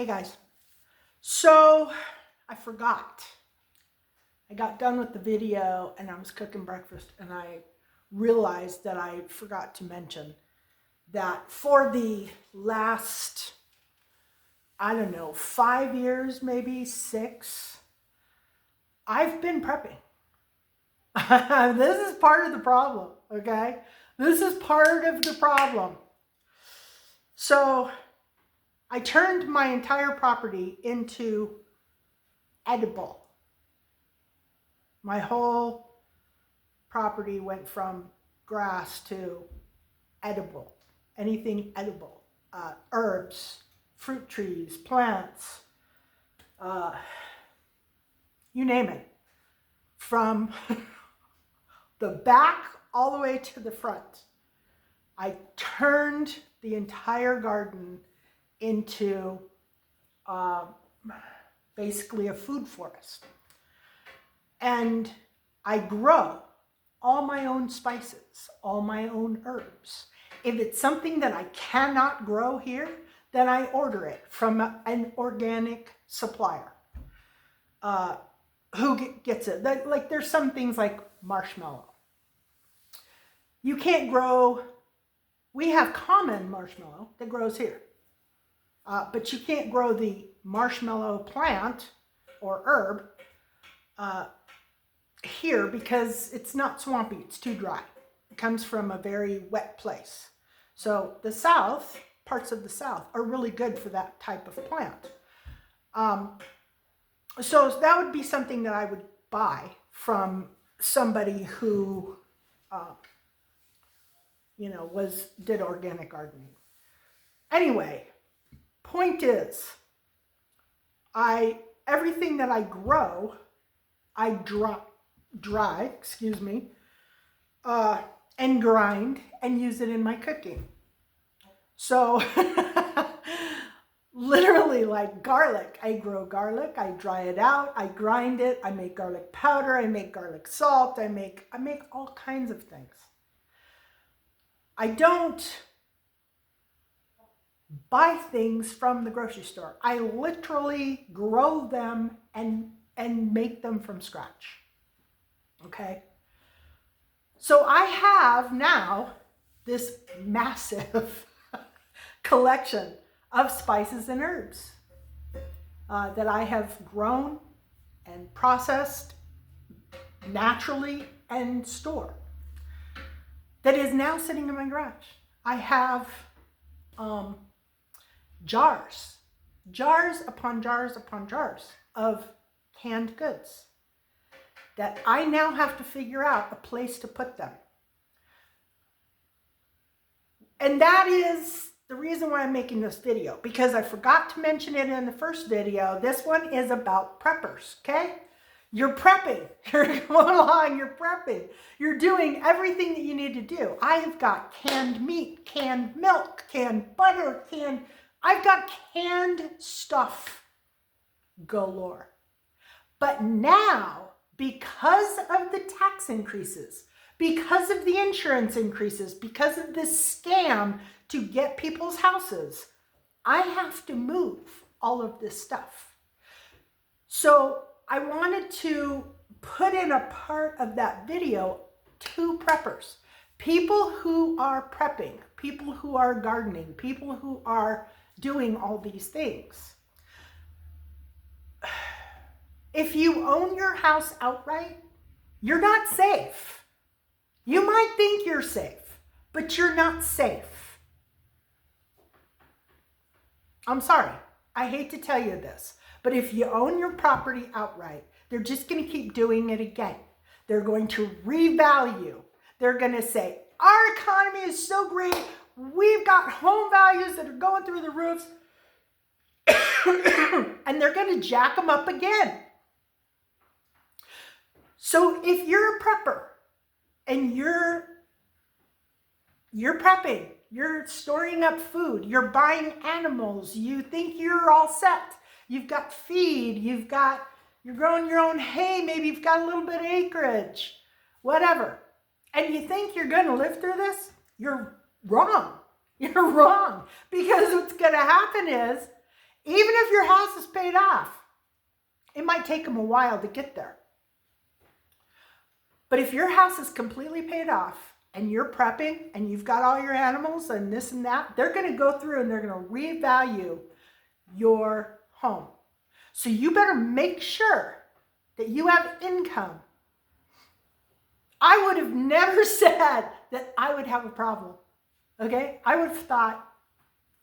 Hey guys, so I forgot. I got done with the video and I was cooking breakfast and I realized that I forgot to mention that for the last, I don't know, 5 years, maybe 6, I've been prepping. This is part of the problem, okay? This is part of the problem. So I turned my entire property into edible. My whole property went from grass to edible, anything edible, herbs, fruit trees, plants, you name it. From the back all the way to the front, I turned the entire garden into basically a food forest. And I grow all my own spices, all my own herbs. If it's something that I cannot grow here, then I order it from an organic supplier. Who gets it? Like there's some things like marshmallow. You can't grow, we have common marshmallow that grows here. But you can't grow the marshmallow plant or herb here because it's not swampy, it's too dry. It comes from a very wet place. So the South, parts of the South, are really good for that type of plant. So that would be something that I would buy from somebody who, did organic gardening. Anyway, point is, everything that I grow, I dry, and grind and use it in my cooking. So literally like garlic, I grow garlic, I dry it out, I grind it, I make garlic powder, I make garlic salt, I make all kinds of things. I don't buy things from the grocery store. I literally grow them and make them from scratch. Okay? So I have now this massive collection of spices and herbs that I have grown and processed naturally and store that is now sitting in my garage. I have jars upon jars upon jars of canned goods that I now have to figure out a place to put them. And that is the reason why I'm making this video, because I forgot to mention it in the first video. This one is about preppers, okay? You're prepping. You're going along, you're prepping. You're doing everything that you need to do. I have got canned meat, canned milk, canned butter, I've got canned stuff galore. But now, because of the tax increases, because of the insurance increases, because of this scam to get people's houses, I have to move all of this stuff. So I wanted to put in a part of that video to preppers, people who are prepping, people who are gardening, people who are doing all these things. If you own your house outright, you're not safe. You might think you're safe, but you're not safe. I'm sorry, I hate to tell you this, but if you own your property outright, they're just going to keep doing it again. They're going to revalue. They're going to say, our economy is so great. We've got home values that are going through the roofs. And they're going to jack them up again. So if you're a prepper and you're prepping, you're storing up food, you're buying animals, you think you're all set. You've got feed, you're growing your own hay, maybe you've got a little bit of acreage, whatever. And you think you're going to live through this? You're wrong. You're wrong. Because what's going to happen Even if your house is paid off, it might take them a while to get there. But if your house is completely paid off and you're prepping and you've got all your animals and this and that, they're going to go through and they're going to revalue your home. So you better make sure that you have income. I would have never said that I would have a problem. Okay? I would have thought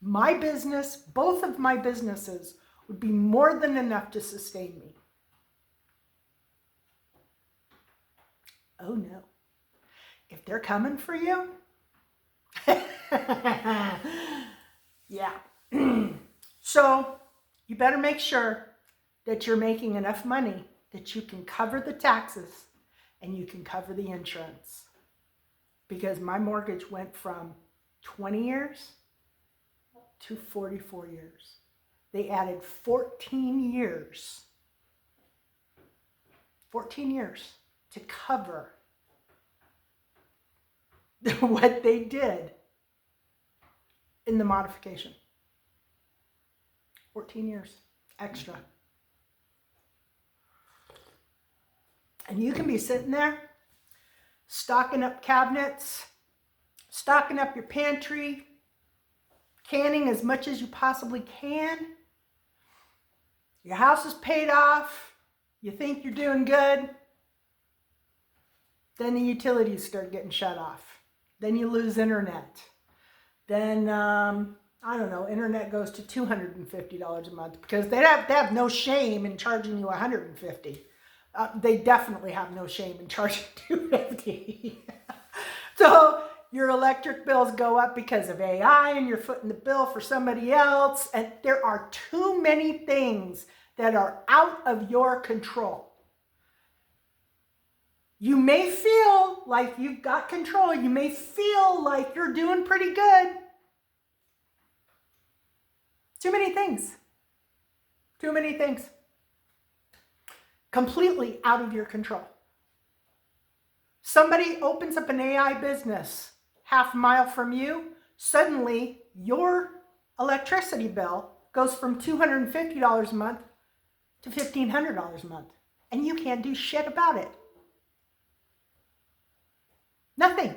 my business, both of my businesses, would be more than enough to sustain me. Oh no. If they're coming for you, yeah. So you better make sure that you're making enough money that you can cover the taxes and you can cover the insurance. Because my mortgage went from 20 years to 44 years. They added 14 years. 14 years to cover what they did in the modification. 14 years extra. And you can be sitting there stocking up cabinets, stocking up your pantry, canning as much as you possibly can. Your house is paid off. You think you're doing good. Then the utilities start getting shut off. Then you lose internet. Then, I don't know, internet goes to $250 a month because they have no shame in charging you $150. They definitely have no shame in charging $250. So your electric bills go up because of AI and you're footing the bill for somebody else. And there are too many things that are out of your control. You may feel like you've got control. You may feel like you're doing pretty good. Too many things. Too many things. Completely out of your control. Somebody opens up an AI business half a mile from you, suddenly your electricity bill goes from $250 a month to $1,500 a month. And you can't do shit about it. Nothing.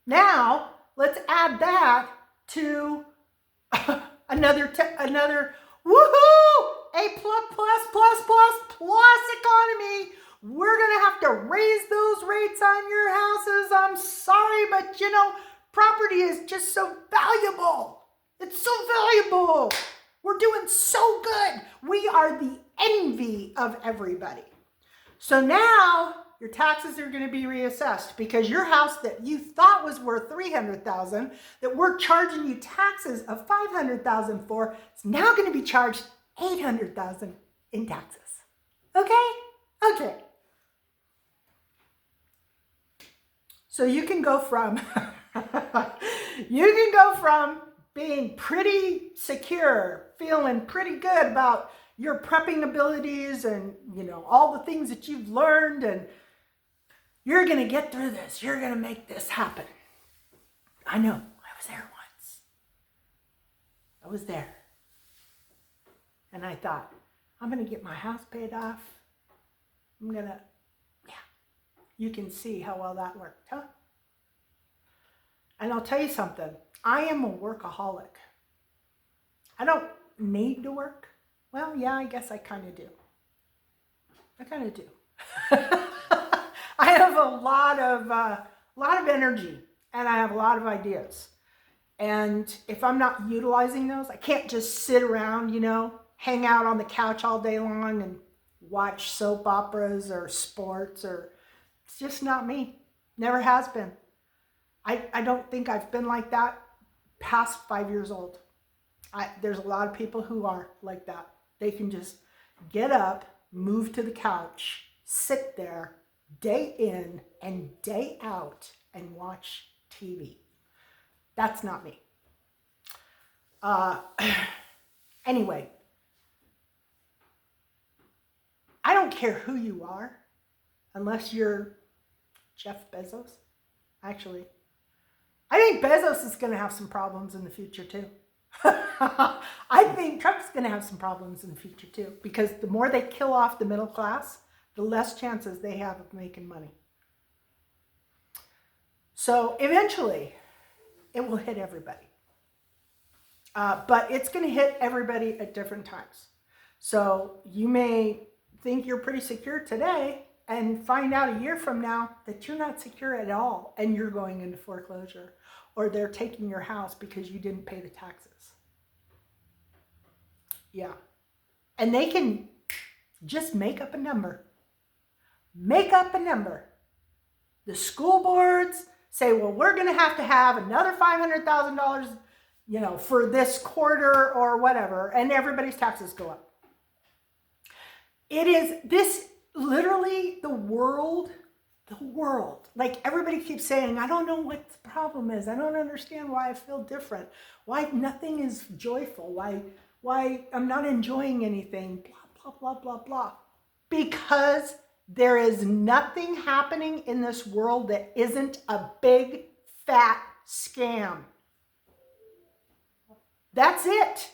Now, let's add that to another woohoo! A plus economy. We're going to have to raise those rates on your houses. I'm sorry, but you know, property is just so valuable. It's so valuable. We're doing so good. We are the envy of everybody. So now your taxes are going to be reassessed because your house that you thought was worth $300,000, that we're charging you taxes of $500,000 for, is now going to be charged $800,000 in taxes. Okay? Okay. So you can go from being pretty secure, feeling pretty good about your prepping abilities and, you know, all the things that you've learned, and you're going to get through this. You're going to make this happen. I know. I was there once. I was there. And I thought, I'm going to get my house paid off. I'm going to, yeah. You can see how well that worked, huh? And I'll tell you something. I am a workaholic. I don't need to work. Well, yeah, I guess I kind of do. I kind of do. I have a lot of energy, and I have a lot of ideas. And if I'm not utilizing those, I can't just sit around, you know, hang out on the couch all day long and watch soap operas or sports, or it's just not me. Never has been. I don't think I've been like that past 5 years old. There's a lot of people who are like that. They can just get up, move to the couch, sit there day in and day out and watch TV. That's not me. Anyway, I don't care who you are, unless you're Jeff Bezos. Actually, I think Bezos is going to have some problems in the future too. I think Trump's going to have some problems in the future too, because the more they kill off the middle class, the less chances they have of making money. So eventually, it will hit everybody. But it's going to hit everybody at different times. So you may think you're pretty secure today and find out a year from now that you're not secure at all and you're going into foreclosure, or they're taking your house because you didn't pay the taxes. Yeah. And they can just make up a number. Make up a number. The school boards say, well, we're going to have another $500,000, for this quarter or whatever, and everybody's taxes go up. It is this literally the world, like everybody keeps saying, I don't know what the problem is. I don't understand why I feel different. Why nothing is joyful. Why I'm not enjoying anything, blah, blah, blah, blah, blah. Because there is nothing happening in this world that isn't a big, fat scam. That's it.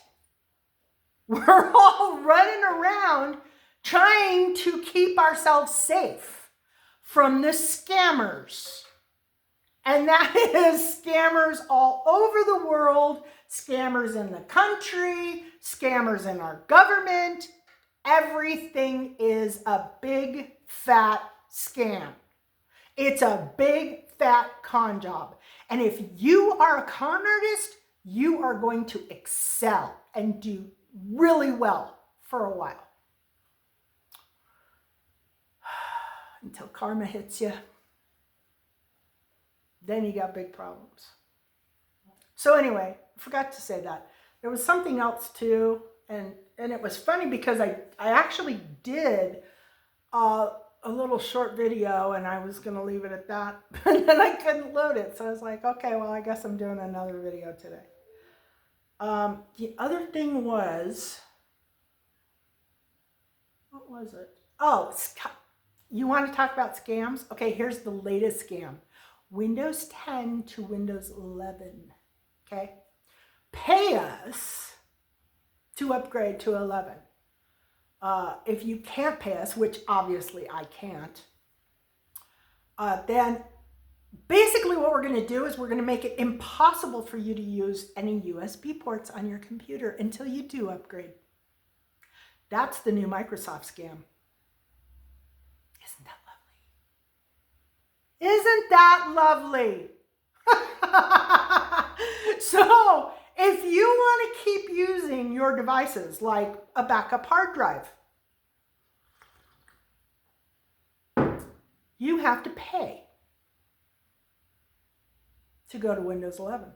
We're all running around trying to keep ourselves safe from the scammers. And that is scammers all over the world, scammers in the country, scammers in our government. Everything is a big, fat scam. It's a big, fat con job. And if you are a con artist, you are going to excel and do really well for a while. Until karma hits you. Then you got big problems. So anyway, I forgot to say that. There was something else too, and it was funny because I actually did a little short video, and I was going to leave it at that, and then I couldn't load it. So I was like, okay, well, I guess I'm doing another video today. The other thing was, what was it? Oh, you want to talk about scams? Okay, here's the latest scam. Windows 10 to Windows 11, okay? Pay us to upgrade to 11. If you can't pay us, which obviously I can't, then basically what we're going to do is we're going to make it impossible for you to use any USB ports on your computer until you do upgrade. That's the new Microsoft scam. Isn't that lovely? Isn't that lovely? So if you want to keep using your devices like a backup hard drive, you have to pay to go to Windows 11.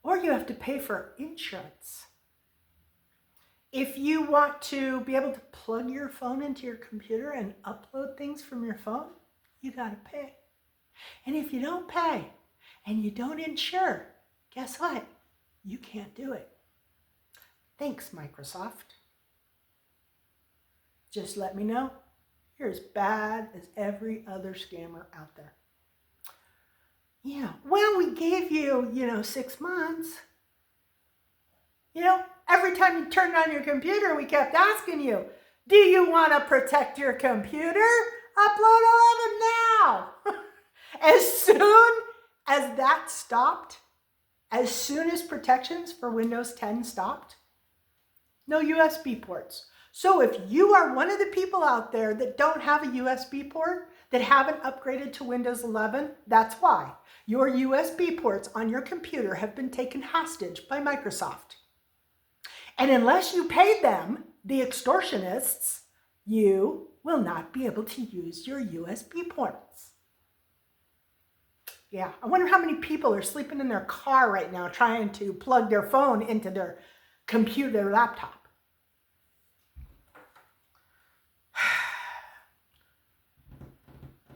Or you have to pay for insurance. If you want to be able to plug your phone into your computer and upload things from your phone, you got to pay. And if you don't pay and you don't insure, guess what? You can't do it. Thanks, Microsoft. Just let me know. You're as bad as every other scammer out there. Yeah, well, we gave you, 6 months. Every time you turned on your computer, we kept asking you, do you want to protect your computer? Upload 11 now. As soon as that stopped, as soon as protections for Windows 10 stopped, no USB ports. So if you are one of the people out there that don't have a USB port, that haven't upgraded to Windows 11, that's why. Your USB ports on your computer have been taken hostage by Microsoft. And unless you pay them, the extortionists, you will not be able to use your USB ports. Yeah, I wonder how many people are sleeping in their car right now trying to plug their phone into their computer, their laptop.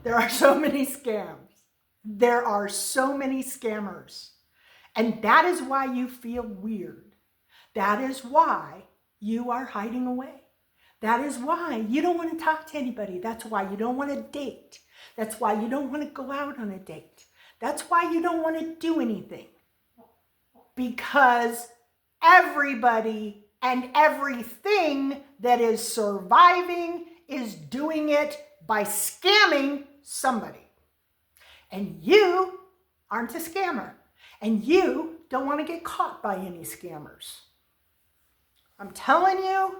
There are so many scams. There are so many scammers. And that is why you feel weird. That is why you are hiding away. That is why you don't want to talk to anybody. That's why you don't want to date. That's why you don't want to go out on a date. That's why you don't want to do anything. Because everybody and everything that is surviving is doing it by scamming somebody. And you aren't a scammer. And you don't want to get caught by any scammers. I'm telling you,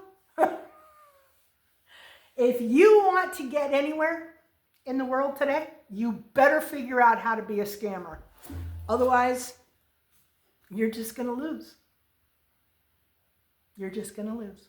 if you want to get anywhere in the world today, you better figure out how to be a scammer. Otherwise, you're just going to lose. You're just going to lose.